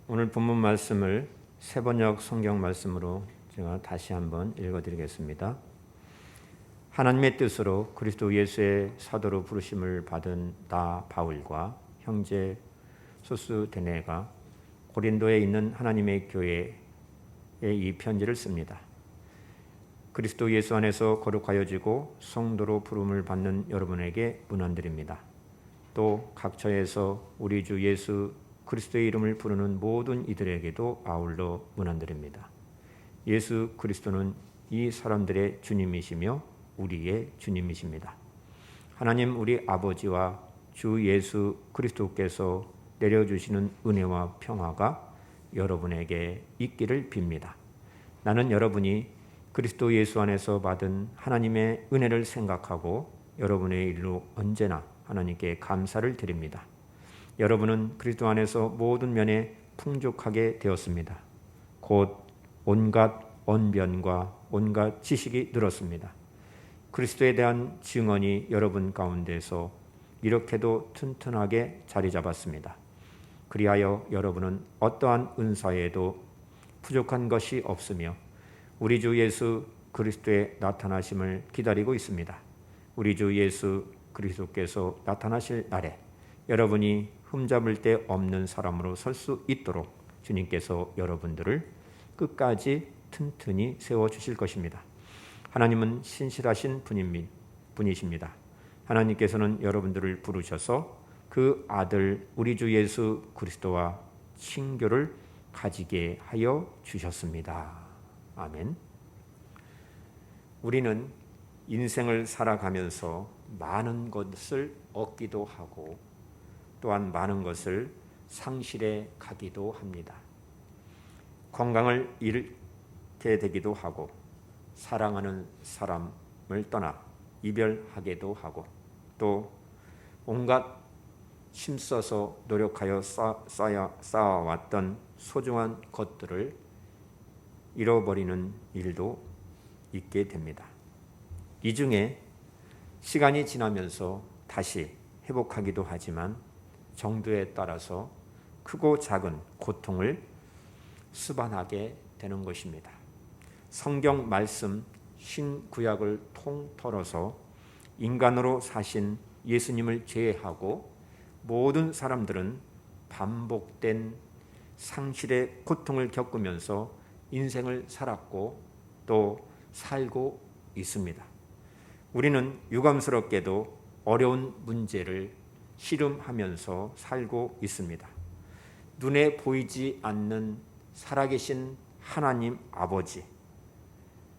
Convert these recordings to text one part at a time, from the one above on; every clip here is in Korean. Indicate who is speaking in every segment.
Speaker 1: 오늘 본문 말씀을 세번역 성경 말씀으로 제가 다시 한번 읽어드리겠습니다. 하나님의 뜻으로 그리스도 예수의 사도로 부르심을 받은 나 바울과 형제 소스데네가 고린도에 있는 하나님의 교회에 이 편지를 씁니다. 그리스도 예수 안에서 거룩하여지고 성도로 부름을 받는 여러분에게 문안드립니다. 또 각처에서 우리 주 예수 그리스도의 이름을 부르는 모든 이들에게도 아울러 문안드립니다. 예수 그리스도는 이 사람들의 주님이시며 우리의 주님이십니다. 하나님 우리 아버지와 주 예수 그리스도께서 내려주시는 은혜와 평화가 여러분에게 있기를 빕니다. 나는 여러분이 그리스도 예수 안에서 받은 하나님의 은혜를 생각하고 여러분의 일로 언제나 하나님께 감사를 드립니다. 여러분은 그리스도 안에서 모든 면에 풍족하게 되었습니다. 곧 온갖 언변과 온갖 지식이 늘었습니다. 그리스도에 대한 증언이 여러분 가운데서 이렇게도 튼튼하게 자리 잡았습니다. 그리하여 여러분은 어떠한 은사에도 부족한 것이 없으며 우리 주 예수 그리스도의 나타나심을 기다리고 있습니다. 우리 주 예수 그리스도께서 나타나실 날에 여러분이 흠잡을 데 없는 사람으로 설 수 있도록 주님께서 여러분들을 끝까지 튼튼히 세워주실 것입니다. 하나님은 신실하신 분이십니다. 하나님께서는 여러분들을 부르셔서 그 아들 우리 주 예수 그리스도와 친교를 가지게 하여 주셨습니다. 아멘. 우리는 인생을 살아가면서 많은 것을 얻기도 하고 또한 많은 것을 상실해 가기도 합니다. 건강을 잃게 되기도 하고 사랑하는 사람을 떠나 이별하게도 하고 또 온갖 힘써서 노력하여 쌓아왔던 소중한 것들을 잃어버리는 일도 있게 됩니다. 이 중에 시간이 지나면서 다시 회복하기도 하지만 정도에 따라서 크고 작은 고통을 수반하게 되는 것입니다. 성경 말씀 신구약을 통틀어서 인간으로 사신 예수님을 제외하고 모든 사람들은 반복된 상실의 고통을 겪으면서 인생을 살았고 또 살고 있습니다. 우리는 유감스럽게도 어려운 문제를 씨름하면서 살고 있습니다. 눈에 보이지 않는 살아계신 하나님 아버지,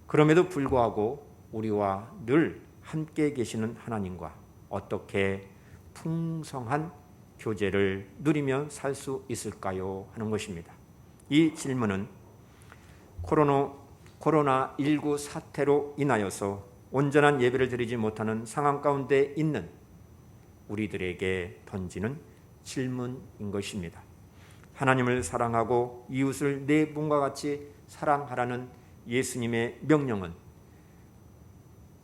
Speaker 1: 그럼에도 불구하고 우리와 늘 함께 계시는 하나님과 어떻게 풍성한 교제를 누리며 살 수 있을까요? 하는 것입니다. 이 질문은 코로나19 사태로 인하여서 온전한 예배를 드리지 못하는 상황 가운데 있는 우리들에게 던지는 질문인 것입니다. 하나님을 사랑하고 이웃을 내 몸과 같이 사랑하라는 예수님의 명령은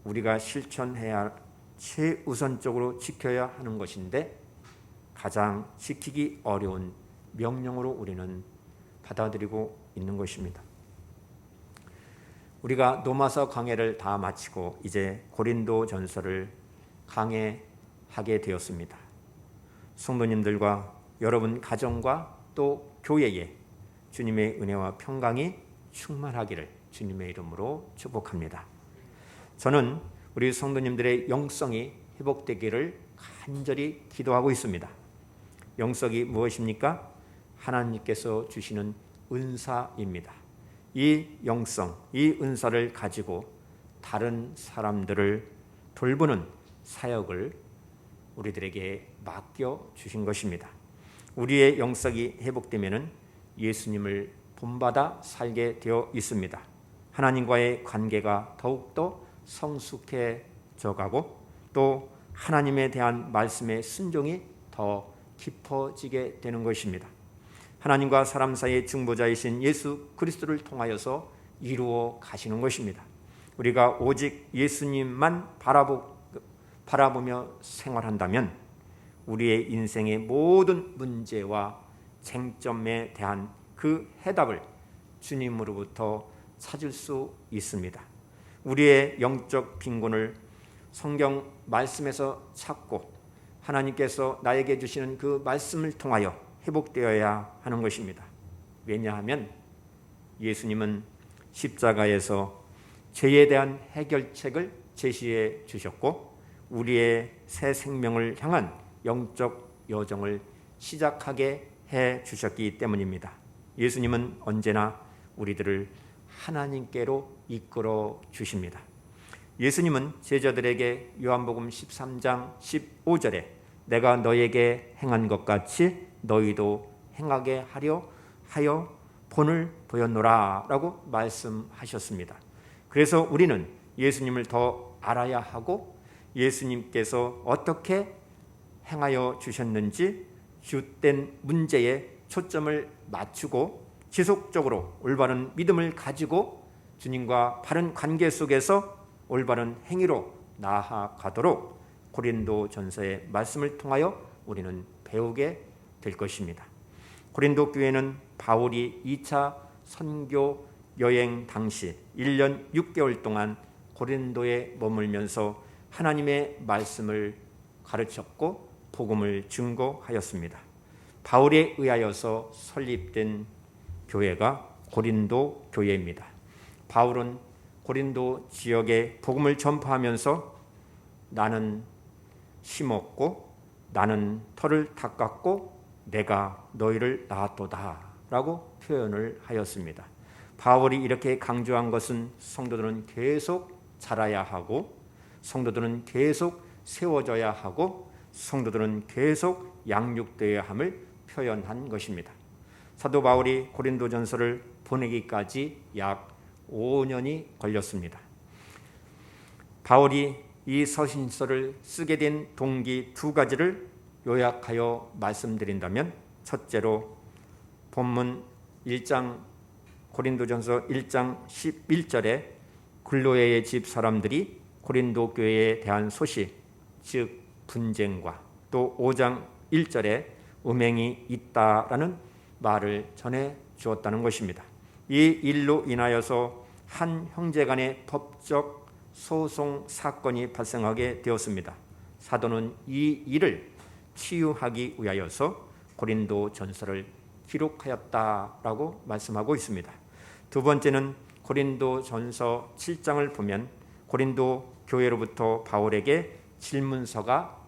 Speaker 1: 우리가 실천해야 최우선적으로 지켜야 하는 것인데 가장 지키기 어려운 명령으로 우리는 받아들이고 있는 것입니다. 우리가 로마서 강해를 다 마치고 이제 고린도 전서를 강해하게 되었습니다. 성도님들과 여러분 가정과 또 교회에 주님의 은혜와 평강이 충만하기를 주님의 이름으로 축복합니다. 저는 우리 성도님들의 영성이 회복되기를 간절히 기도하고 있습니다. 영성이 무엇입니까? 하나님께서 주시는 은사입니다. 이 영성, 이 은사를 가지고 다른 사람들을 돌보는 사역을 우리들에게 맡겨 주신 것입니다. 우리의 영성이 회복되면 예수님을 본받아 살게 되어 있습니다. 하나님과의 관계가 더욱더 성숙해져 가고 또 하나님에 대한 말씀의 순종이 더 깊어지게 되는 것입니다. 하나님과 사람 사이의 중보자이신 예수 그리스도를 통하여서 이루어 가시는 것입니다. 우리가 오직 예수님만 바라보며 생활한다면 우리의 인생의 모든 문제와 쟁점에 대한 그 해답을 주님으로부터 찾을 수 있습니다. 우리의 영적 빈곤을 성경 말씀에서 찾고 하나님께서 나에게 주시는 그 말씀을 통하여 회복되어야 하는 것입니다. 왜냐하면 예수님은 십자가에서 죄에 대한 해결책을 제시해 주셨고 우리의 새 생명을 향한 영적 여정을 시작하게 해 주셨기 때문입니다. 예수님은 언제나 우리들을 하나님께로 이끌어 주십니다. 예수님은 제자들에게 요한복음 13장 15절에 내가 너에게 행한 것 같이 너희도 행하게 하려 하여 본을 보였노라 라고 말씀하셨습니다. 그래서 우리는 예수님을 더 알아야 하고 예수님께서 어떻게 행하여 주셨는지 주된 문제에 초점을 맞추고 지속적으로 올바른 믿음을 가지고 주님과 바른 관계 속에서 올바른 행위로 나아가도록 고린도전서의 말씀을 통하여 우리는 배우게 될 것입니다. 고린도 교회는 바울이 2차 선교 여행 당시 1년 6개월 동안 고린도에 머물면서 하나님의 말씀을 가르쳤고 복음을 증거하였습니다. 바울에 의하여서 설립된 교회가 고린도 교회입니다. 바울은 고린도 지역에 복음을 전파하면서 나는 심었고 나는 터를 닦았고 내가 너희를 낳았도다 라고 표현을 하였습니다. 바울이 이렇게 강조한 것은 성도들은 계속 자라야 하고 성도들은 계속 세워져야 하고 성도들은 계속 양육되어야 함을 표현한 것입니다. 사도 바울이 고린도전서를 보내기까지 약 5년이 걸렸습니다. 바울이 이 서신서를 쓰게 된 동기 두 가지를 요약하여 말씀드린다면 첫째로 본문 1장 고린도전서 1장 11절에 글로에의 집 사람들이 고린도 교회에 대한 소식 즉 분쟁과 또 5장 1절에 음행이 있다라는 말을 전해 주었다는 것입니다. 이 일로 인하여서 한 형제 간의 법적 소송 사건이 발생하게 되었습니다. 사도는 이 일을 치유하기 위하여서 고린도 전서를 기록하였다라고 말씀하고 있습니다. 두 번째는 고린도 전서 7장을 보면 고린도 교회로부터 바울에게 질문서가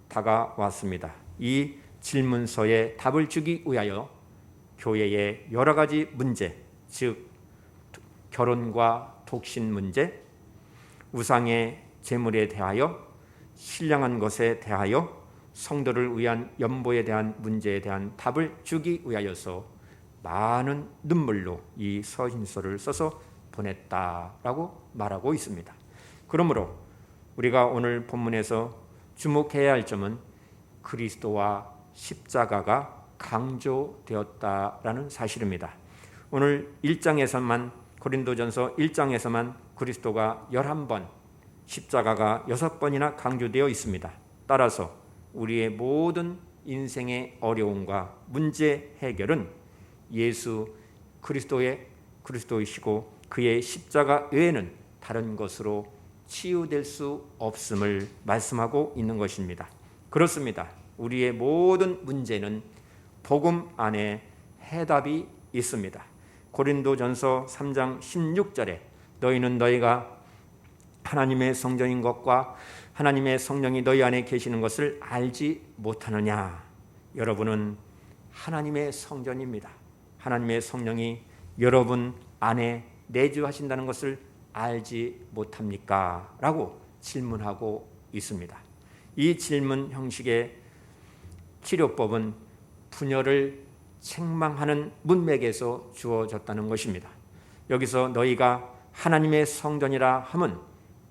Speaker 1: 다가왔습니다. 이 질문서에 답을 주기 위하여 교회의 여러 가지 문제, 즉 결혼과 독신 문제, 우상의 제물에 대하여, 신령한 것에 대하여, 성도를 위한 연보에 대한 문제에 대한 답을 주기 위하여서 많은 눈물로 이 서신서를 써서 보냈다라고 말하고 있습니다. 그러므로 우리가 오늘 본문에서 주목해야 할 점은 그리스도와 십자가가 강조되었다라는 사실입니다. 오늘 1장에서만 고린도전서 1장에서만 그리스도가 11번, 십자가가 6번이나 강조되어 있습니다. 따라서 우리의 모든 인생의 어려움과 문제 해결은 예수 그리스도이시고 그의 십자가 외에는 다른 것으로 치유될 수 없음을 말씀하고 있는 것입니다. 그렇습니다. 우리의 모든 문제는 복음 안에 해답이 있습니다. 고린도전서 3장 16절에 너희는 너희가 하나님의 성전인 것과 하나님의 성령이 너희 안에 계시는 것을 알지 못하느냐. 여러분은 하나님의 성전입니다. 하나님의 성령이 여러분 안에 내주하신다는 것을 알지 못합니까? 라고 질문하고 있습니다. 이 질문 형식의 치료법은 분열을 책망하는 문맥에서 주어졌다는 것입니다. 여기서 너희가 하나님의 성전이라 함은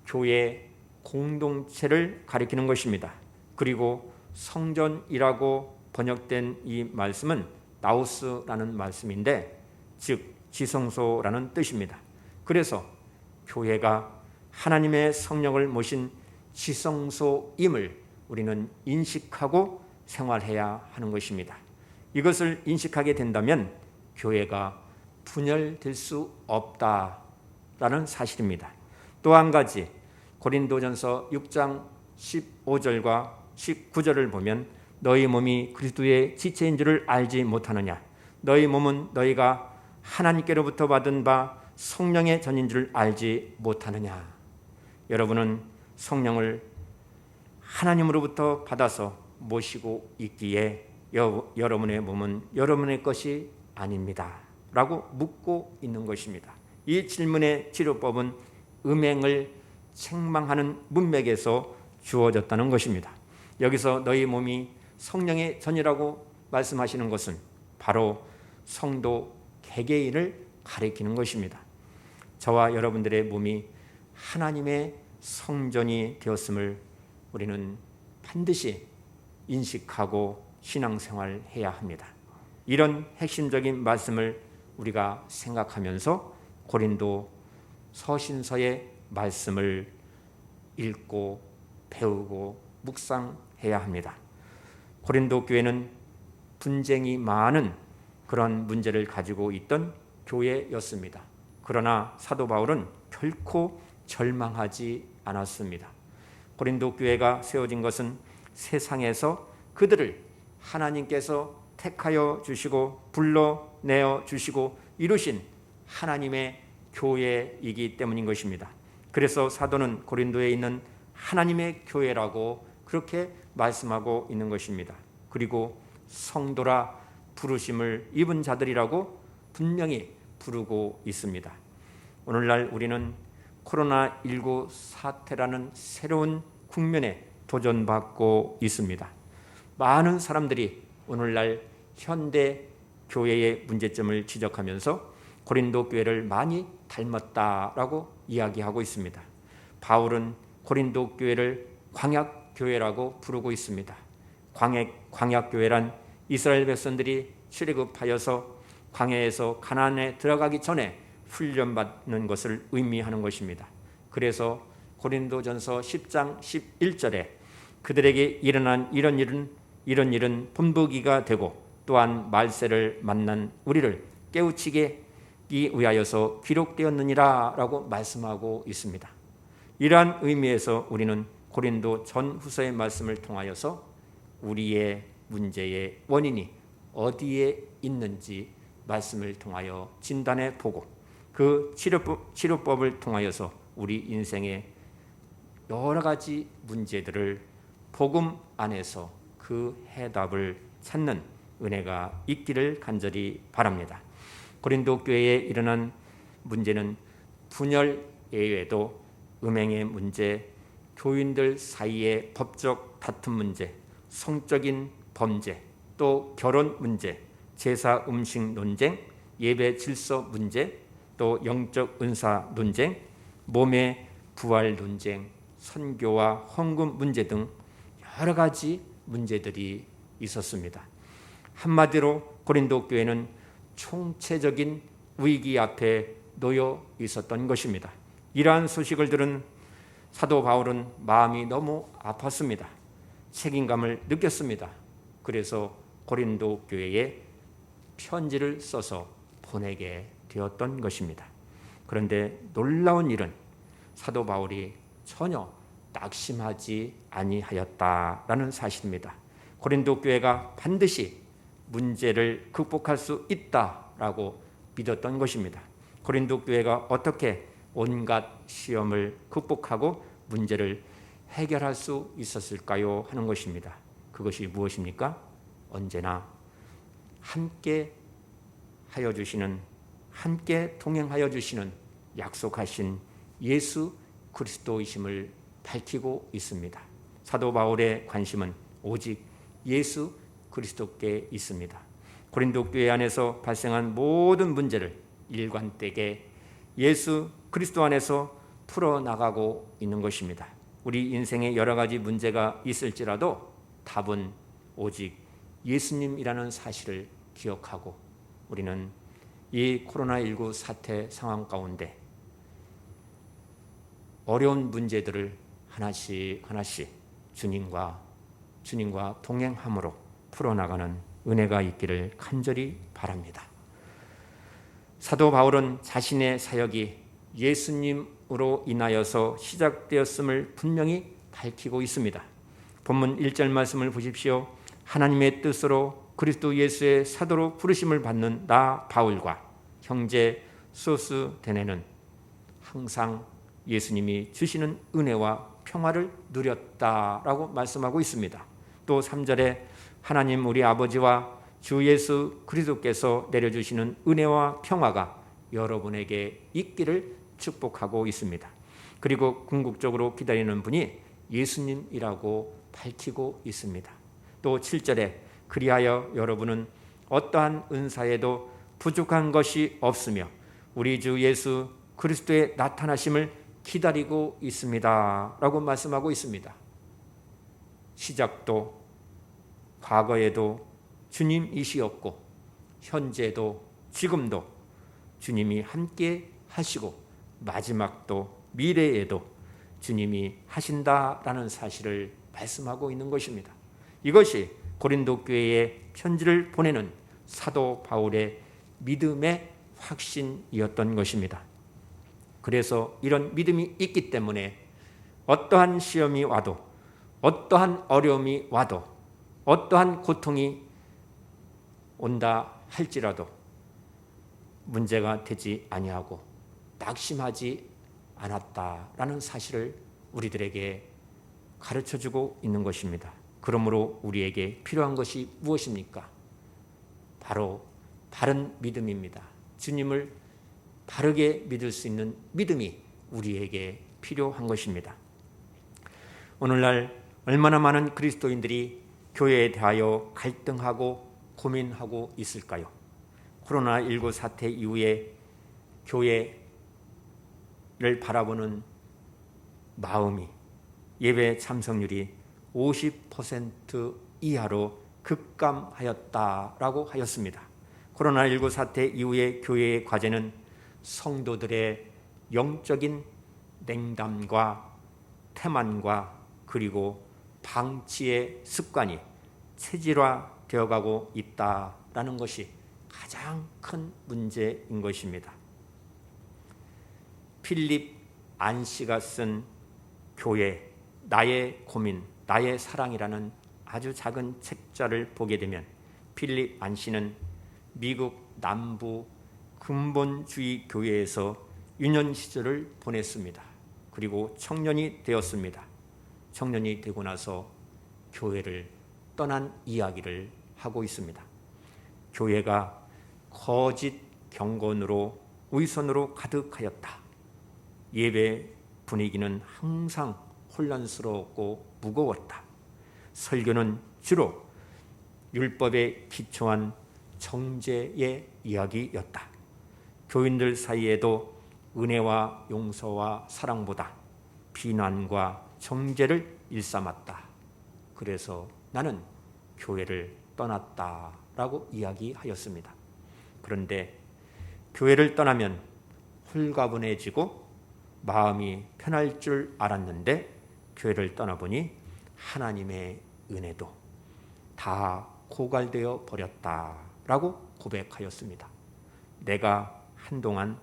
Speaker 1: 교회 공동체를 가리키는 것입니다. 그리고 성전이라고 번역된 이 말씀은 나우스라는 말씀인데 즉 지성소라는 뜻입니다. 그래서 교회가 하나님의 성령을 모신 지성소임을 우리는 인식하고 생활해야 하는 것입니다. 이것을 인식하게 된다면 교회가 분열될 수 없다라는 사실입니다. 또 한 가지 고린도전서 6장 15절과 19절을 보면 너희 몸이 그리스도의 지체인 줄을 알지 못하느냐 너희 몸은 너희가 하나님께로부터 받은 바 성령의 전인 줄 알지 못하느냐. 여러분은 성령을 하나님으로부터 받아서 모시고 있기에 여러분의 몸은 여러분의 것이 아닙니다 라고 묻고 있는 것입니다. 이 질문의 치료법은 음행을 책망하는 문맥에서 주어졌다는 것입니다. 여기서 너희 몸이 성령의 전이라고 말씀하시는 것은 바로 성도 개개인을 가리키는 것입니다. 저와 여러분들의 몸이 하나님의 성전이 되었음을 우리는 반드시 인식하고 신앙생활해야 합니다. 이런 핵심적인 말씀을 우리가 생각하면서 고린도 서신서의 말씀을 읽고 배우고 묵상해야 합니다. 고린도 교회는 분쟁이 많은 그런 문제를 가지고 있던 교회였습니다. 그러나 사도 바울은 결코 절망하지 않았습니다. 고린도 교회가 세워진 것은 세상에서 그들을 하나님께서 택하여 주시고 불러내어 주시고 이루신 하나님의 교회이기 때문인 것입니다. 그래서 사도는 고린도에 있는 하나님의 교회라고 그렇게 말씀하고 있는 것입니다. 그리고 성도라 부르심을 입은 자들이라고 분명히 부르고 있습니다. 오늘날 우리는 코로나19 사태라는 새로운 국면에 도전받고 있습니다. 많은 사람들이 오늘날 현대 교회의 문제점을 지적하면서 고린도 교회를 많이 닮았다라고 이야기하고 있습니다. 바울은 고린도 교회를 광약교회라고 부르고 있습니다. 광약교회란 이스라엘 백성들이 출애굽하여서 광야에서 가나안에 들어가기 전에 훈련받는 것을 의미하는 것입니다. 그래서 고린도전서 10장 11절에 그들에게 일어난 이런 일은 본보기가 되고 또한 말세를 만난 우리를 깨우치기 위하여서 기록되었느니라 라고 말씀하고 있습니다. 이러한 의미에서 우리는 고린도 전후서의 말씀을 통하여서 우리의 문제의 원인이 어디에 있는지 말씀을 통하여 진단해 보고 그 치료법을 통하여서 우리 인생의 여러 가지 문제들을 복음 안에서 그 해답을 찾는 은혜가 있기를 간절히 바랍니다. 고린도 교회에 일어난 문제는 분열 예외도 음행의 문제, 교인들 사이의 법적 다툼 문제, 성적인 범죄, 또 결혼 문제, 제사 음식 논쟁, 예배 질서 문제, 또 영적 은사 논쟁, 몸의 부활 논쟁, 선교와 헌금 문제 등 여러 가지 문제들이 있었습니다. 한마디로 고린도 교회는 총체적인 위기 앞에 놓여 있었던 것입니다. 이러한 소식을 들은 사도 바울은 마음이 너무 아팠습니다. 책임감을 느꼈습니다. 그래서 고린도 교회에 편지를 써서 보내게 되었던 것입니다. 그런데 놀라운 일은 사도 바울이 전혀 낙심하지 아니하였다라는 사실입니다. 고린도 교회가 반드시 문제를 극복할 수 있다라고 믿었던 것입니다. 고린도 교회가 어떻게 온갖 시험을 극복하고 문제를 해결할 수 있었을까요? 하는 것입니다. 그것이 무엇입니까? 언제나 함께 하여 주시는, 함께 동행하여 주시는 약속하신 예수 그리스도이심을 밝히고 있습니다. 사도 바울의 관심은 오직 예수 그리스도께 있습니다. 고린도 교회 안에서 발생한 모든 문제를 일관되게 예수 그리스도 안에서 풀어나가고 있는 것입니다. 우리 인생에 여러 가지 문제가 있을지라도 답은 오직 예수님이라는 사실을 기억하고 우리는 이 코로나19 사태 상황 가운데 어려운 문제들을 하나씩 주님과 동행함으로 풀어나가는 은혜가 있기를 간절히 바랍니다. 사도 바울은 자신의 사역이 예수님으로 인하여서 시작되었음을 분명히 밝히고 있습니다. 본문 1절 말씀을 보십시오. 하나님의 뜻으로 그리스도 예수의 사도로 부르심을 받는 나 바울과 형제 소스데네는 항상 예수님이 주시는 은혜와 평화를 누렸다라고 말씀하고 있습니다. 또 3절에 하나님 우리 아버지와 주 예수 그리스도께서 내려주시는 은혜와 평화가 여러분에게 있기를 축복하고 있습니다. 그리고 궁극적으로 기다리는 분이 예수님이라고 밝히고 있습니다. 또 7절에 그리하여 여러분은 어떠한 은사에도 부족한 것이 없으며 우리 주 예수 그리스도의 나타나심을 기다리고 있습니다 라고 말씀하고 있습니다. 시작도 과거에도 주님이시었고 현재도 지금도 주님이 함께 하시고 마지막도 미래에도 주님이 하신다라는 사실을 말씀하고 있는 것입니다. 이것이 고린도 교회에 편지를 보내는 사도 바울의 믿음의 확신이었던 것입니다. 그래서 이런 믿음이 있기 때문에 어떠한 시험이 와도 어떠한 어려움이 와도 어떠한 고통이 온다 할지라도 문제가 되지 아니하고 낙심하지 않았다라는 사실을 우리들에게 가르쳐주고 있는 것입니다. 그러므로 우리에게 필요한 것이 무엇입니까? 바로 바른 믿음입니다. 주님을 바르게 믿을 수 있는 믿음이 우리에게 필요한 것입니다. 오늘날 얼마나 많은 그리스도인들이 교회에 대하여 갈등하고 고민하고 있을까요? 코로나19 사태 이후에 교회를 바라보는 마음이 예배 참석률이 50% 이하로 급감하였다라고 하였습니다. 코로나19 사태 이후에 교회의 과제는 성도들의 영적인 냉담과 태만과 그리고 방치의 습관이 체질화되어 가고 있다라는 것이 가장 큰 문제인 것입니다. 필립 안씨가 쓴 교회, 나의 고민, 나의 사랑이라는 아주 작은 책자를 보게 되면 필립 안씨는 미국 남부 근본주의 교회에서 유년 시절을 보냈습니다. 그리고 청년이 되었습니다. 청년이 되고 나서 교회를 떠난 이야기를 하고 있습니다. 교회가 거짓 경건으로 위선으로 가득하였다. 예배 분위기는 항상 혼란스럽고 무거웠다. 설교는 주로 율법에 기초한 정죄의 이야기였다. 교인들 사이에도 은혜와 용서와 사랑보다 비난과 정죄를 일삼았다. 그래서 나는 교회를 떠났다라고 이야기하였습니다. 그런데 교회를 떠나면 홀가분해지고 마음이 편할 줄 알았는데 교회를 떠나보니 하나님의 은혜도 다 고갈되어 버렸다라고 고백하였습니다. 내가 한동안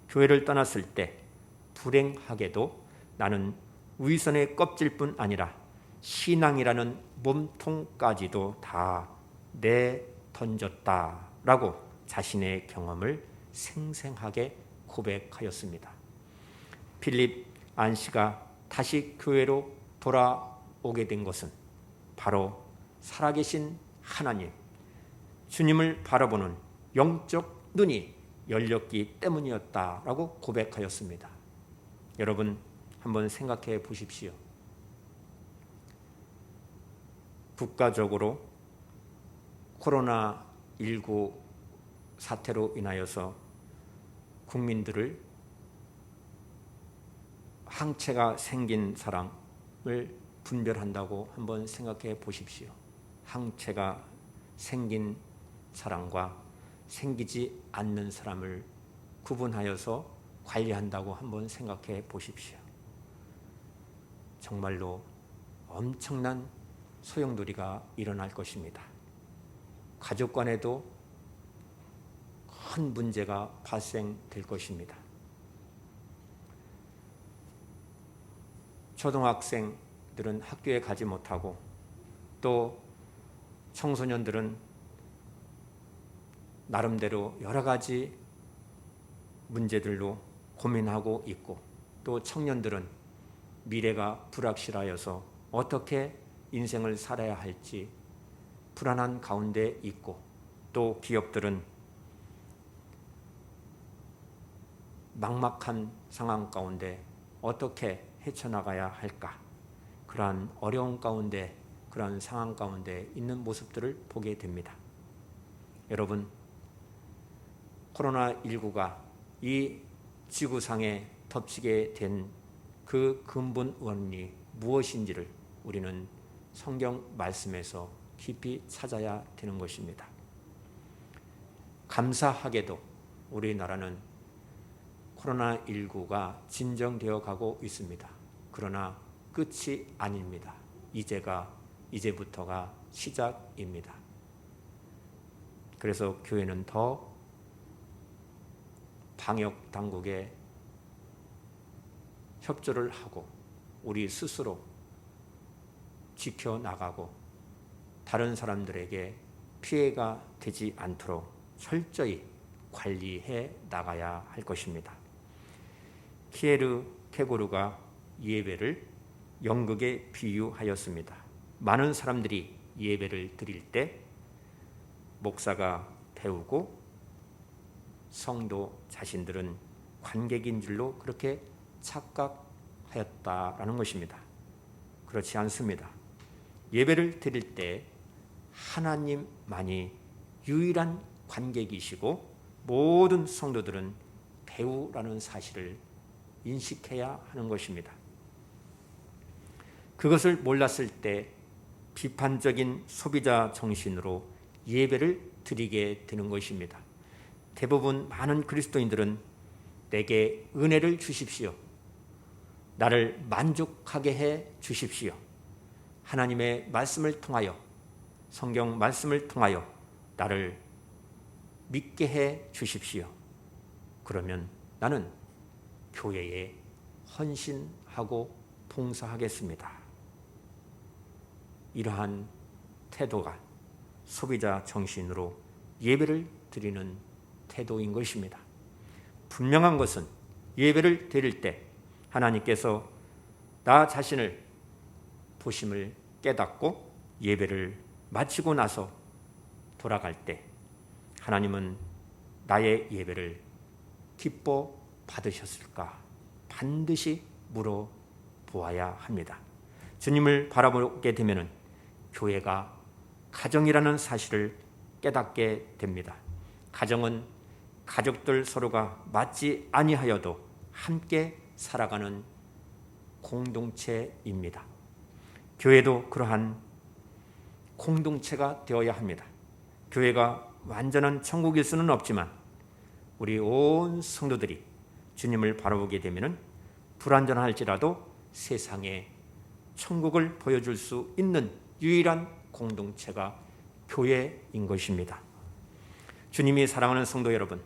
Speaker 1: 교회를 떠났을 때 불행하게도 나는 위선의 껍질뿐 아니라 신앙이라는 몸통까지도 다 내던졌다라고 자신의 경험을 생생하게 고백하였습니다. 필립 안씨가 다시 교회로 돌아오게 된 것은 바로 살아계신 하나님, 주님을 바라보는 영적 눈이 열렸기 때문이었다라고 고백하였습니다. 여러분 한번 생각해 보십시오. 국가적으로 코로나19 사태로 인하여서 국민들을 항체가 생긴 사람을 분별한다고 한번 생각해 보십시오. 항체가 생긴 사람과 생기지 않는 사람을 구분하여서 관리한다고 한번 생각해 보십시오. 정말로 엄청난 소용돌이가 일어날 것입니다. 가족 간에도 큰 문제가 발생될 것입니다. 초등학생들은 학교에 가지 못하고 또 청소년들은 나름대로 여러 가지 문제들로 고민하고 있고 또 청년들은 미래가 불확실하여서 어떻게 인생을 살아야 할지 불안한 가운데 있고 또 기업들은 막막한 상황 가운데 어떻게 헤쳐나가야 할까? 그러한 어려운 가운데 그러한 상황 가운데 있는 모습들을 보게 됩니다. 여러분, 코로나19가 이 지구상에 덮치게 된 그 근본 원인이 무엇인지를 우리는 성경 말씀에서 깊이 찾아야 되는 것입니다. 감사하게도 우리나라는 코로나19가 진정되어 가고 있습니다. 그러나 끝이 아닙니다. 이제부터가 시작입니다. 그래서 교회는 더 방역 당국에 협조를 하고 우리 스스로 지켜나가고 다른 사람들에게 피해가 되지 않도록 철저히 관리해 나가야 할 것입니다. 키에르케고르가 예배를 연극에 비유하였습니다. 많은 사람들이 예배를 드릴 때 목사가 배우고 성도 자신들은 관객인 줄로 그렇게 착각하였다라는 것입니다. 그렇지 않습니다. 예배를 드릴 때 하나님만이 유일한 관객이시고 모든 성도들은 배우라는 사실을 인식해야 하는 것입니다. 그것을 몰랐을 때 비판적인 소비자 정신으로 예배를 드리게 되는 것입니다. 대부분 많은 그리스도인들은 내게 은혜를 주십시오. 나를 만족하게 해 주십시오. 하나님의 말씀을 통하여 성경 말씀을 통하여 나를 믿게 해 주십시오. 그러면 나는 교회에 헌신하고 봉사하겠습니다. 이러한 태도가 소비자 정신으로 예배를 드리는 태도인 것입니다. 분명한 것은 예배를 드릴 때 하나님께서 나 자신을 보심을 깨닫고 예배를 마치고 나서 돌아갈 때 하나님은 나의 예배를 기뻐 받으셨을까? 반드시 물어보아야 합니다. 주님을 바라보게 되면 교회가 가정이라는 사실을 깨닫게 됩니다. 가정은 가족들 서로가 맞지 아니하여도 함께 살아가는 공동체입니다. 교회도 그러한 공동체가 되어야 합니다. 교회가 완전한 천국일 수는 없지만 우리 온 성도들이 주님을 바라보게 되면 불완전할지라도 세상에 천국을 보여줄 수 있는 유일한 공동체가 교회인 것입니다. 주님이 사랑하는 성도 여러분,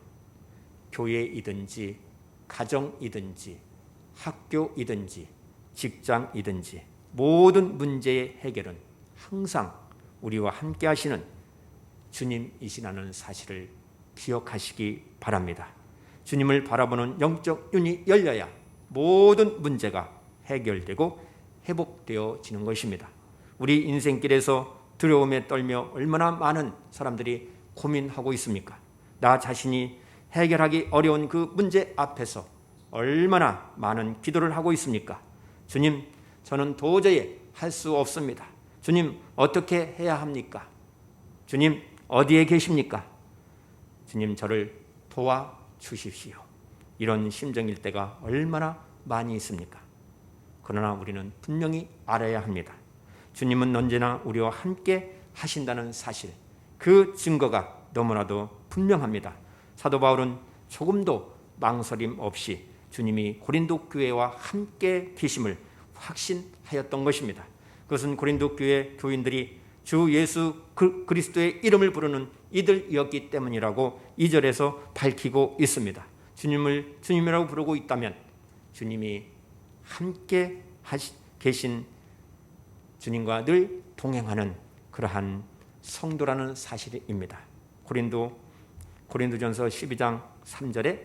Speaker 1: 교회이든지 가정이든지 학교이든지 직장이든지 모든 문제의 해결은 항상 우리와 함께 하시는 주님이시라는 사실을 기억하시기 바랍니다. 주님을 바라보는 영적 눈이 열려야 모든 문제가 해결되고 회복되어지는 것입니다. 우리 인생길에서 두려움에 떨며 얼마나 많은 사람들이 고민하고 있습니까? 나 자신이 해결하기 어려운 그 문제 앞에서 얼마나 많은 기도를 하고 있습니까? 주님, 저는 도저히 할 수 없습니다. 주님, 어떻게 해야 합니까? 주님, 어디에 계십니까? 주님, 저를 도와주십시오. 이런 심정일 때가 얼마나 많이 있습니까? 그러나 우리는 분명히 알아야 합니다. 주님은 언제나 우리와 함께 하신다는 사실, 그 증거가 너무나도 분명합니다. 사도 바울은 조금도 망설임 없이 주님이 고린도 교회와 함께 계심을 확신하였던 것입니다. 그것은 고린도 교회 교인들이 주 예수 그리스도의 이름을 부르는 이들이었기 때문이라고 2절에서 밝히고 있습니다. 주님을 주님이라고 부르고 있다면 주님이 함께 계신, 주님과 늘 동행하는 그러한 성도라는 사실입니다. 고린도전서 12장 3절에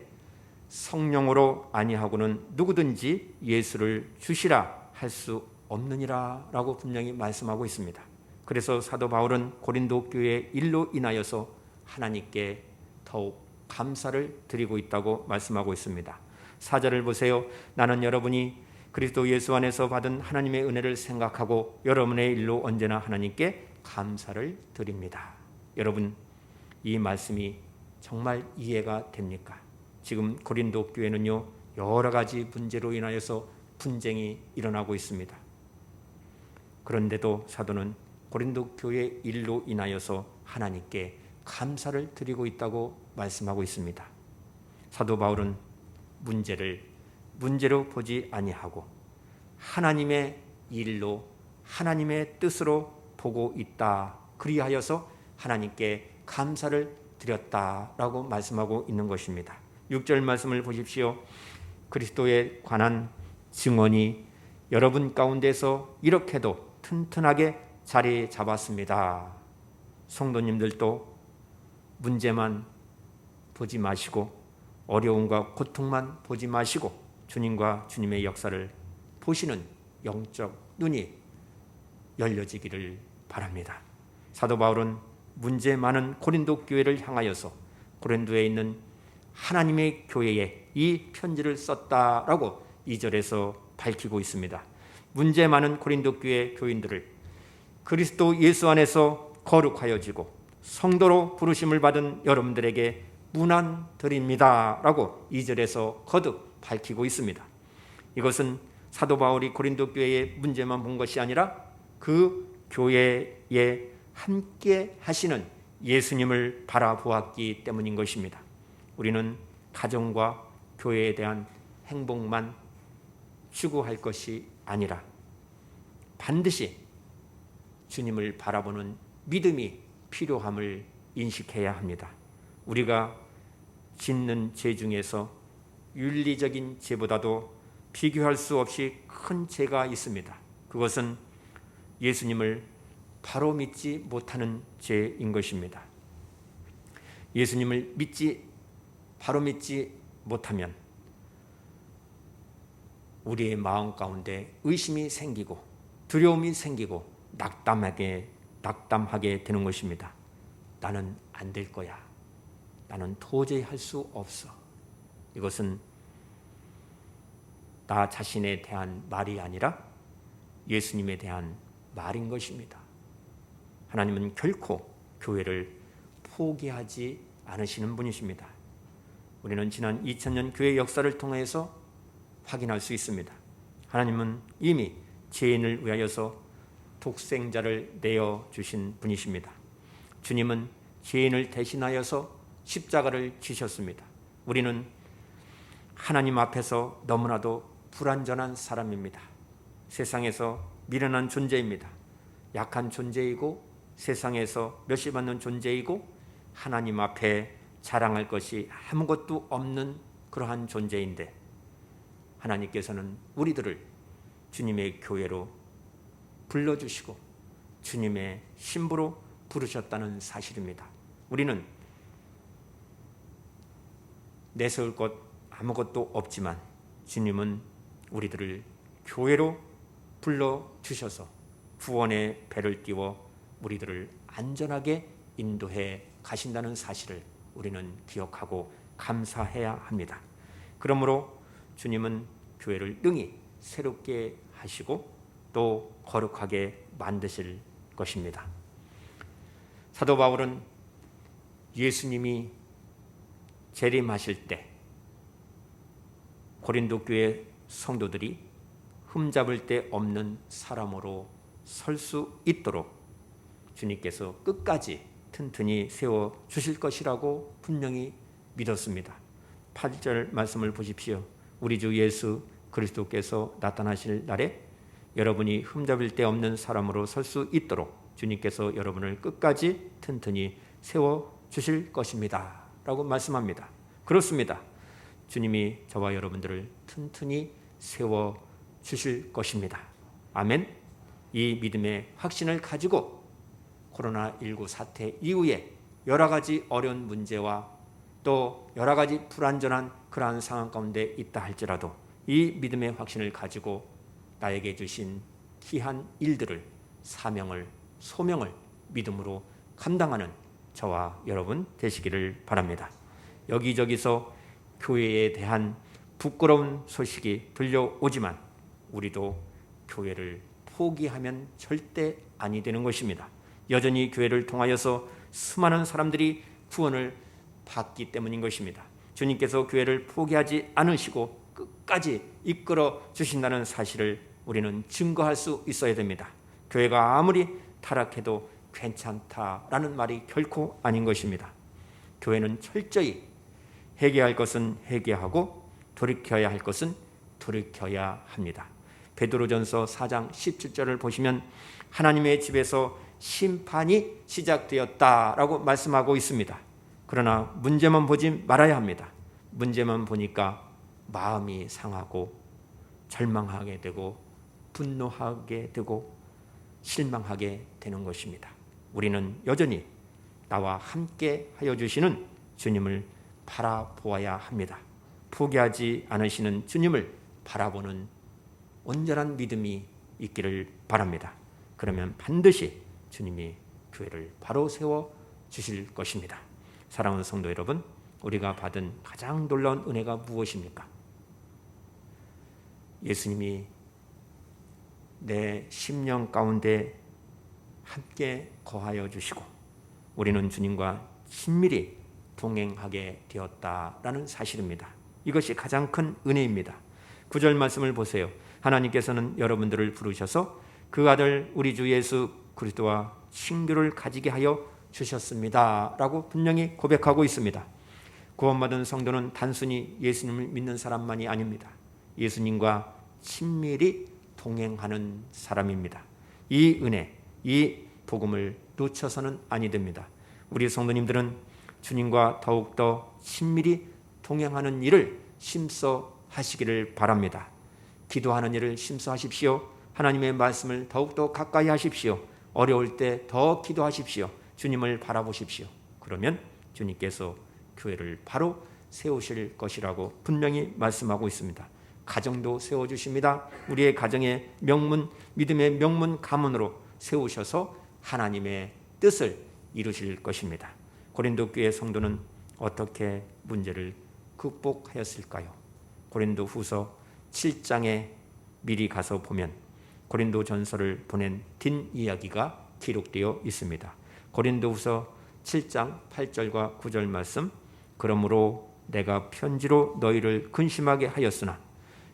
Speaker 1: 성령으로 아니하고는 누구든지 예수를 주시라 할 수 없느니라 라고 분명히 말씀하고 있습니다. 그래서 사도 바울은 고린도 교회의 일로 인하여서 하나님께 더욱 감사를 드리고 있다고 말씀하고 있습니다. 4절을 보세요. 나는 여러분이 그리스도 예수 안에서 받은 하나님의 은혜를 생각하고 여러분의 일로 언제나 하나님께 감사를 드립니다. 여러분, 이 말씀이 정말 이해가 됩니까? 지금 고린도 교회는요, 여러 가지 문제로 인하여서 분쟁이 일어나고 있습니다. 그런데도 사도는 고린도 교회 일로 인하여서 하나님께 감사를 드리고 있다고 말씀하고 있습니다. 사도 바울은 문제로 보지 아니하고 하나님의 일로, 하나님의 뜻으로 보고 있다. 그리하여서 하나님께 감사를 드렸다라고 말씀하고 있는 것입니다. 6절 말씀을 보십시오. 그리스도에 관한 증언이 여러분 가운데서 이렇게도 튼튼하게 자리 잡았습니다. 성도님들도 문제만 보지 마시고 어려움과 고통만 보지 마시고 주님과 주님의 역사를 보시는 영적 눈이 열려지기를 바랍니다. 사도 바울은 문제 많은 고린도 교회를 향하여서 고린도에 있는 하나님의 교회에 이 편지를 썼다라고 2절에서 밝히고 있습니다. 문제 많은 고린도 교회 교인들을 그리스도 예수 안에서 거룩하여지고 성도로 부르심을 받은 여러분들에게 문안드립니다 라고 2절에서 거듭 밝히고 있습니다. 이것은 사도 바울이 고린도 교회의 문제만 본 것이 아니라 그 교회에 함께 하시는 예수님을 바라보았기 때문인 것입니다. 우리는 가정과 교회에 대한 행복만 추구할 것이 아니라 반드시 주님을 바라보는 믿음이 필요함을 인식해야 합니다. 우리가 짓는 죄 중에서 윤리적인 죄보다도 비교할 수 없이 큰 죄가 있습니다. 그것은 예수님을 바로 믿지 못하는 죄인 것입니다. 예수님을 바로 믿지 못하면 우리의 마음 가운데 의심이 생기고 두려움이 생기고 낙담하게 되는 것입니다. 나는 안 될 거야. 나는 도저히 할 수 없어. 이것은 나 자신에 대한 말이 아니라 예수님에 대한 말인 것입니다. 하나님은 결코 교회를 포기하지 않으시는 분이십니다. 우리는 지난 2000년 교회 역사를 통해서 확인할 수 있습니다. 하나님은 이미 죄인을 위하여서 독생자를 내어주신 분이십니다. 주님은 죄인을 대신하여서 십자가를 지셨습니다. 우리는 하나님 앞에서 너무나도 불완전한 사람입니다. 세상에서 미련한 존재입니다. 약한 존재이고 세상에서 멸시받는 존재이고 하나님 앞에 자랑할 것이 아무것도 없는 그러한 존재인데 하나님께서는 우리들을 주님의 교회로 불러주시고 주님의 신부로 부르셨다는 사실입니다. 우리는 내세울 것 아무것도 없지만 주님은 우리들을 교회로 불러주셔서 구원의 배를 띄워 우리들을 안전하게 인도해 가신다는 사실을 우리는 기억하고 감사해야 합니다. 그러므로 주님은 교회를 능히 새롭게 하시고 또 거룩하게 만드실 것입니다. 사도 바울은 예수님이 재림하실 때 고린도 교회 성도들이 흠잡을 데 없는 사람으로 설 수 있도록 주님께서 끝까지 튼튼히 세워주실 것이라고 분명히 믿었습니다. 8절 말씀을 보십시오. 우리 주 예수 그리스도께서 나타나실 날에 여러분이 흠잡을 데 없는 사람으로 설 수 있도록 주님께서 여러분을 끝까지 튼튼히 세워주실 것입니다 라고 말씀합니다. 그렇습니다. 주님이 저와 여러분들을 튼튼히 세워주실 것입니다. 아멘. 이 믿음의 확신을 가지고 코로나19 사태 이후에 여러 가지 어려운 문제와 또 여러 가지 불안전한 그러한 상황 가운데 있다 할지라도 이 믿음의 확신을 가지고 나에게 주신 귀한 일들을, 사명을, 소명을 믿음으로 감당하는 저와 여러분 되시기를 바랍니다. 여기저기서 교회에 대한 부끄러운 소식이 들려오지만 우리도 교회를 포기하면 절대 아니 되는 것입니다. 여전히 교회를 통하여서 수많은 사람들이 구원을 받기 때문인 것입니다. 주님께서 교회를 포기하지 않으시고 끝까지 이끌어 주신다는 사실을 우리는 증거할 수 있어야 됩니다. 교회가 아무리 타락해도 괜찮다라는 말이 결코 아닌 것입니다. 교회는 철저히 회개할 것은 회개하고 돌이켜야 할 것은 돌이켜야 합니다. 베드로전서 4장 17절을 보시면 하나님의 집에서 심판이 시작되었다라고 말씀하고 있습니다. 그러나 문제만 보지 말아야 합니다. 문제만 보니까 마음이 상하고 절망하게 되고 분노하게 되고 실망하게 되는 것입니다. 우리는 여전히 나와 함께 하여 주시는 주님을 바라보아야 합니다. 포기하지 않으시는 주님을 바라보는 온전한 믿음이 있기를 바랍니다. 그러면 반드시 주님이 교회를 바로 세워 주실 것입니다. 사랑하는 성도 여러분, 우리가 받은 가장 놀라운 은혜가 무엇입니까? 예수님이 내 심령 가운데 함께 거하여 주시고 우리는 주님과 친밀히 동행하게 되었다라는 사실입니다. 이것이 가장 큰 은혜입니다. 9절 말씀을 보세요. 하나님께서는 여러분들을 부르셔서 그 아들 우리 주 예수 그리스도와 친교를 가지게 하여 주셨습니다 라고 분명히 고백하고 있습니다. 구원받은 성도는 단순히 예수님을 믿는 사람만이 아닙니다. 예수님과 친밀히 동행하는 사람입니다. 이 은혜, 이 복음을 놓쳐서는 아니 됩니다. 우리 성도님들은 주님과 더욱더 친밀히 동행하는 일을 심서하시기를 바랍니다. 기도하는 일을 심서하십시오. 하나님의 말씀을 더욱더 가까이 하십시오. 어려울 때 더 기도하십시오. 주님을 바라보십시오. 그러면 주님께서 교회를 바로 세우실 것이라고 분명히 말씀하고 있습니다. 가정도 세워주십니다. 우리의 가정의 명문, 믿음의 명문 가문으로 세우셔서 하나님의 뜻을 이루실 것입니다. 고린도 교회 성도는 어떻게 문제를 극복하였을까요? 고린도 후서 7장에 미리 가서 보면 고린도 전서를 보낸 뒷이야기가 기록되어 있습니다. 고린도 후서 7장 8절과 9절 말씀, 그러므로 내가 편지로 너희를 근심하게 하였으나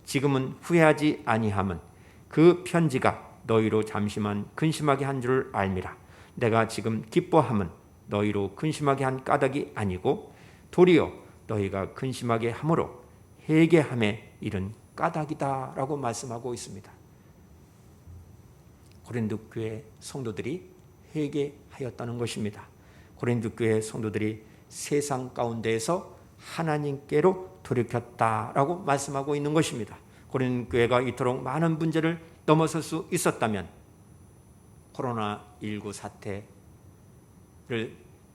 Speaker 1: 지금은 후회하지 아니함은 그 편지가 너희로 잠시만 근심하게 한 줄 알미라. 내가 지금 기뻐함은 너희로 근심하게 한 까닭이 아니고 도리어 너희가 근심하게 함으로 회개함에 이른 까닭이다 라고 말씀하고 있습니다. 고린도 교회 성도들이 회개하였다는 것입니다. 고린도 교회 성도들이 세상 가운데에서 하나님께로 돌이켰다라고 말씀하고 있는 것입니다. 고린도 교회가 이토록 많은 문제를 넘어설 수 있었다면 코로나19 사태를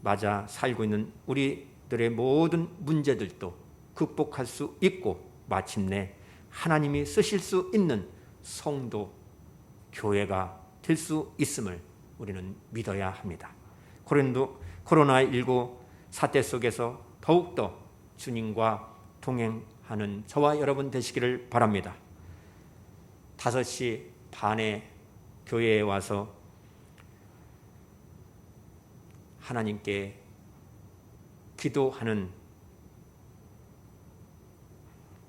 Speaker 1: 맞아 살고 있는 우리들의 모든 문제들도 극복할 수 있고 마침내 하나님이 쓰실 수 있는 성도, 교회가 될 수 있음을 우리는 믿어야 합니다. 코로나19 사태 속에서 더욱더 주님과 동행하는 저와 여러분 되시기를 바랍니다. 5시 반에 교회에 와서 하나님께 기도하는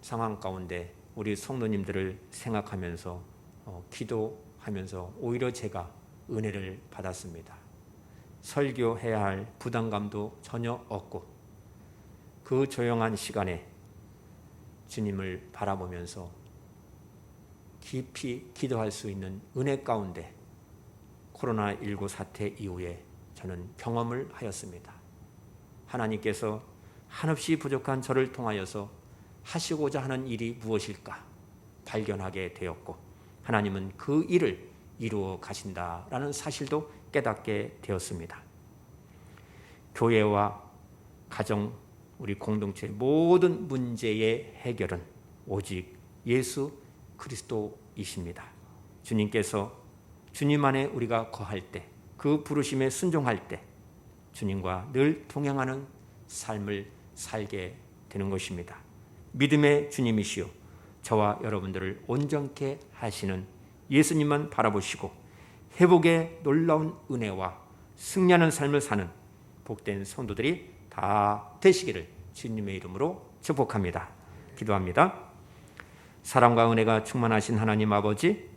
Speaker 1: 상황 가운데 우리 성도님들을 생각하면서 기도하면서 오히려 제가 은혜를 받았습니다. 설교해야 할 부담감도 전혀 없고 그 조용한 시간에 주님을 바라보면서 깊이 기도할 수 있는 은혜 가운데 코로나19 사태 이후에 저는 경험을 하였습니다. 하나님께서 한없이 부족한 저를 통하여서 하시고자 하는 일이 무엇일까 발견하게 되었고, 하나님은 그 일을 이루어 가신다라는 사실도 깨닫게 되었습니다. 교회와 가정, 우리 공동체의 모든 문제의 해결은 오직 예수 그리스도이십니다. 주님께서 주님 안에 우리가 거할 때, 그 부르심에 순종할 때 주님과 늘 동행하는 삶을 살게 되는 것입니다. 믿음의 주님이시요 저와 여러분들을 온전케 하시는 예수님만 바라보시고 회복의 놀라운 은혜와 승리하는 삶을 사는 복된 성도들이 다 되시기를 주님의 이름으로 축복합니다. 기도합니다. 사랑과 은혜가 충만하신 하나님 아버지,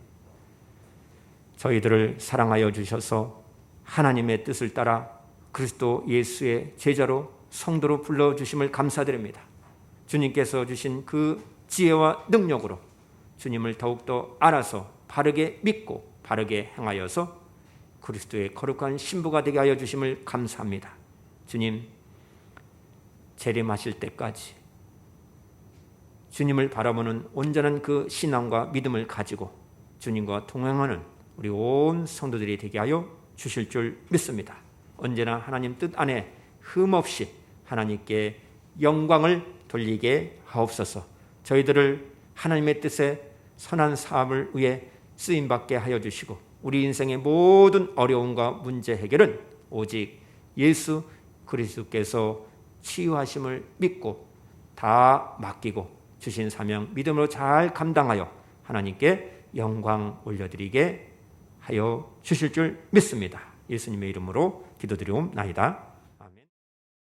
Speaker 1: 저희들을 사랑하여 주셔서 하나님의 뜻을 따라 그리스도 예수의 제자로 성도로 불러주심을 감사드립니다. 주님께서 주신 그 지혜와 능력으로 주님을 더욱더 알아서 바르게 믿고 바르게 행하여서 그리스도의 거룩한 신부가 되게 하여 주심을 감사합니다. 주님, 재림하실 때까지 주님을 바라보는 온전한 그 신앙과 믿음을 가지고 주님과 동행하는 우리 온 성도들이 되게 하여 주실 줄 믿습니다. 언제나 하나님 뜻 안에 흠없이 하나님께 영광을 돌리게 하옵소서. 저희들을 하나님의 뜻에 선한 사업을 위해 쓰임받게 하여 주시고, 우리 인생의 모든 어려움과 문제 해결은 오직 예수 그리스도께서 치유하심을 믿고 다 맡기고 주신 사명 믿음으로 잘 감당하여 하나님께 영광 올려드리게 하여 주실 줄 믿습니다. 예수님의 이름으로 기도드리옵나이다.